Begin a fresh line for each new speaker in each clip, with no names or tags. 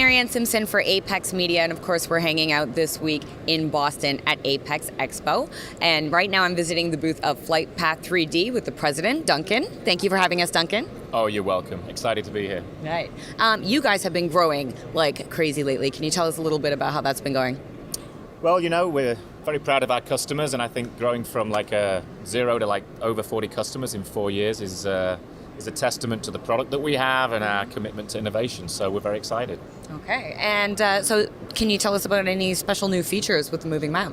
Maryann Simson for APEX Media, and of course we're hanging out this week in Boston at APEX EXPO. And right now I'm visiting the booth of FlightPath 3D with the president, Duncan. Thank you for having us, Duncan.
Oh, you're welcome. Excited to be here.
Right. You guys have been growing like crazy lately. Can you tell us a little bit about how that's been going?
Well, we're very proud of our customers, and I think growing from like a 0 to like over 40 customers in 4 years is a testament to the product that we have and our commitment to innovation. So we're very excited.
Okay. And so can you tell us about any special new features with the moving map?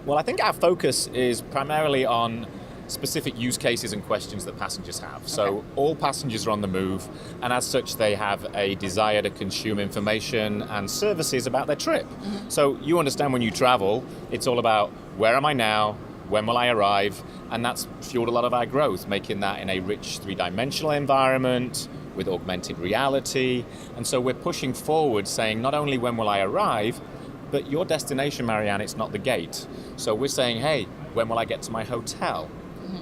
Well, I think our focus is primarily on specific use cases and questions that passengers have. So all passengers are on the move, and as such they have a desire to consume information and services about their trip. So you understand when you travel, it's all about where am I now, when will I arrive, and that's fueled a lot of our growth, making that in a rich three-dimensional environment with augmented reality. And so we're pushing forward saying not only when will I arrive, but your destination, Maryann, it's not the gate. So we're saying, hey, when will I get to my hotel?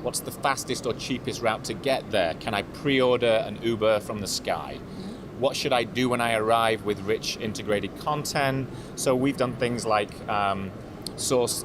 What's the fastest or cheapest route to get there? Can I pre-order an Uber from the sky? What should I do when I arrive with rich integrated content? So we've done things like source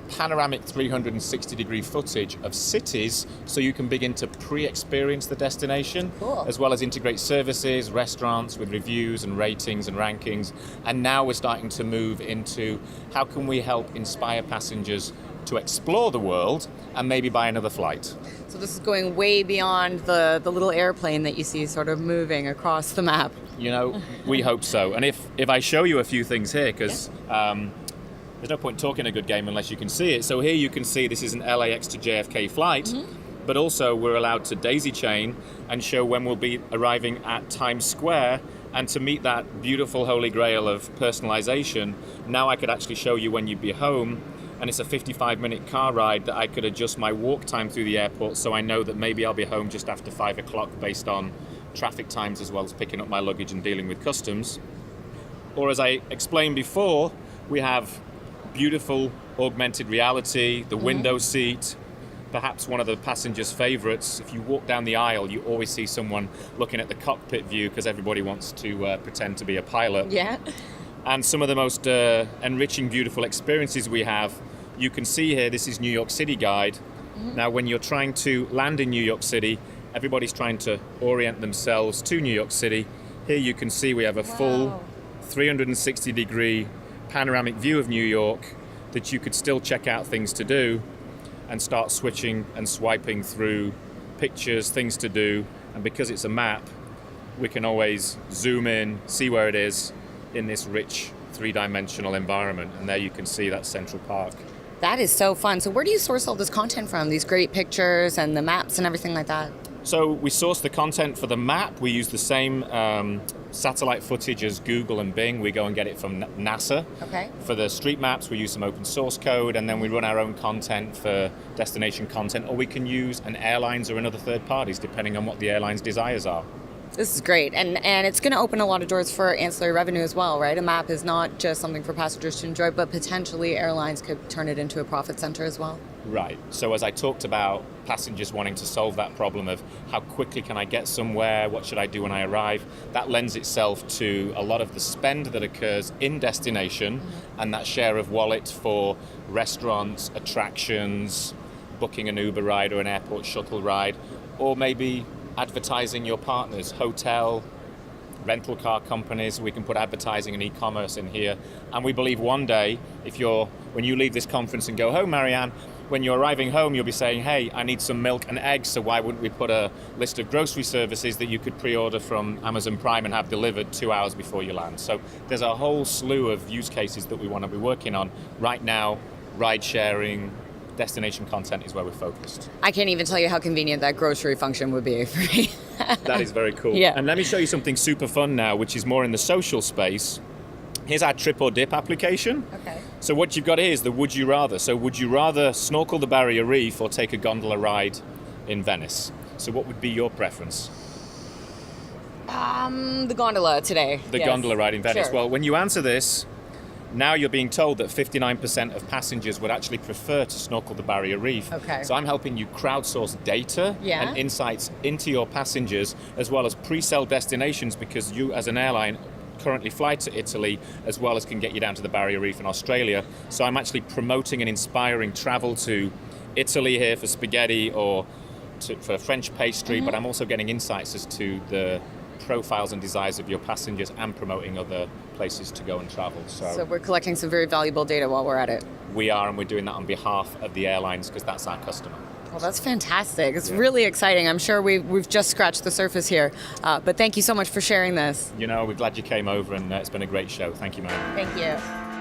panoramic 360-degree footage of cities so you can begin to pre-experience the destination, as well as integrate services, restaurants with reviews and ratings and rankings. And now we're starting to move into how can we help inspire passengers to explore the world and maybe buy another flight.
So this is going way beyond the little airplane that you see sort of moving across the map.
We hope so. And if I show you a few things here, because there's no point talking a good game unless you can see it. So here you can see this is an LAX to JFK flight, but also we're allowed to daisy chain and show when we'll be arriving at Times Square. And to meet that beautiful holy grail of personalization, now I could actually show you when you'd be home. And it's a 55-minute car ride that I could adjust my walk time through the airport, so I know that maybe I'll be home just after 5 o'clock based on traffic times, as well as picking up my luggage and dealing with customs. Or as I explained before, we have beautiful augmented reality, the window seat, perhaps one of the passengers' favorites. If you walk down the aisle, you always see someone looking at the cockpit view because everybody wants to pretend to be a pilot.
Yeah.
And some of the most enriching, beautiful experiences we have, you can see here, this is New York City Guide. Now, when you're trying to land in New York City, everybody's trying to orient themselves to New York City. Here you can see we have a full 360-degree panoramic view of New York that you could still check out things to do and start switching and swiping through pictures, things to do. And because it's a map, we can always zoom in, see where it is in this rich three-dimensional environment. And there you can see that Central Park.
That is so fun. So where do you source all this content from, these great pictures and the maps and everything like that?
So we source the content for the map. We use the same satellite footage as Google and Bing. We go and get it from NASA.
Okay.
For the street maps, we use some open source code, and then we run our own content for destination content, or we can use an airlines or another third parties, depending on what the airline's desires are.
This is great, and it's going to open a lot of doors for ancillary revenue as well, right? A map is not just something for passengers to enjoy, but potentially airlines could turn it into a profit center as well.
Right. So as I talked about passengers wanting to solve that problem of how quickly can I get somewhere, what should I do when I arrive, that lends itself to a lot of the spend that occurs in destination and that share of wallet for restaurants, attractions, booking an Uber ride or an airport shuttle ride, or maybe advertising your partners, hotel, rental car companies. We can put advertising and e-commerce in here. And we believe one day, when you leave this conference and go home, Maryann, when you're arriving home, you'll be saying, hey, I need some milk and eggs, so why wouldn't we put a list of grocery services that you could pre-order from Amazon Prime and have delivered 2 hours before you land? So there's a whole slew of use cases that we want to be working on. Right now, ride sharing, destination content is where we're focused.
I can't even tell you how convenient that grocery function would be for me.
That is very cool.
Yeah.
And let me show you something super fun now, which is more in the social space. Here's our Trip or Dip application.
Okay.
So what you've got here is the would you rather. So would you rather snorkel the Barrier Reef or take a gondola ride in Venice? So what would be your preference?
The gondola today.
The gondola ride in Venice.
Sure.
Well, when you answer this, now you're being told that 59% of passengers would actually prefer to snorkel the Barrier Reef.
Okay.
So I'm helping you crowdsource data
Yeah.
and insights into your passengers, as well as pre-sell destinations, because you as an airline currently fly to Italy, as well as can get you down to the Barrier Reef in Australia. So I'm actually promoting and inspiring travel to Italy here for spaghetti or for French pastry, but I'm also getting insights as to the profiles and desires of your passengers and promoting other places to go and travel.
So we're collecting some very valuable data while we're at it.
We are, and we're doing that on behalf of the airlines because that's our customer.
Well, that's fantastic. It's really exciting. I'm sure we've just scratched the surface here. But thank you so much for sharing this.
We're glad you came over, and it's been a great show. Thank you, man.
Thank you.